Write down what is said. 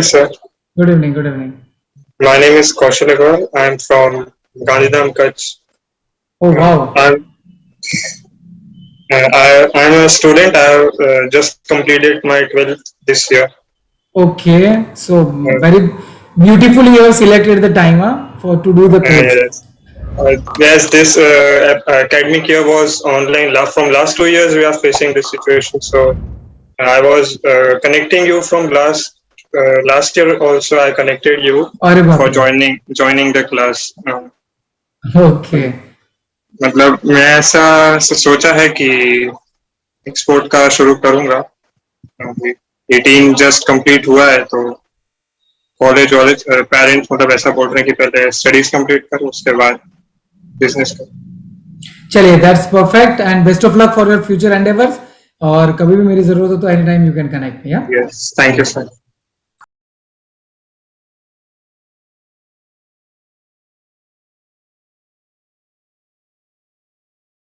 evening, sir. Good evening. Good evening. My name is Kushal Agrawal. I am from Gandhidham, Kutch. Oh Uh, wow. I'm I'm a student. I have just completed my 12th this year. Okay. So Uh, very beautifully you have selected the time for to do the quiz. yes, yes. This academic year was online. From last 2 years, we are facing this situation. So I was connecting you from last year. Also, I connected you अरे बाप for रे. joining the class. Okay. मतलब मैं ऐसा सोचा है कि export का शुरू करूंगा क्योंकि 18 जस्ट कंप्लीट हुआ है तो कॉलेज वॉलेज पेरेंट्स मतलब ऐसा बोल रहे हैं कि पहले स्टडीज कंप्लीट करो उसके बाद बिजनेस करो. चलिए that's perfect and best of luck for your future endeavours और कभी भी मेरी जरूरत हो तो any time you can connect me. Yes thank you sir.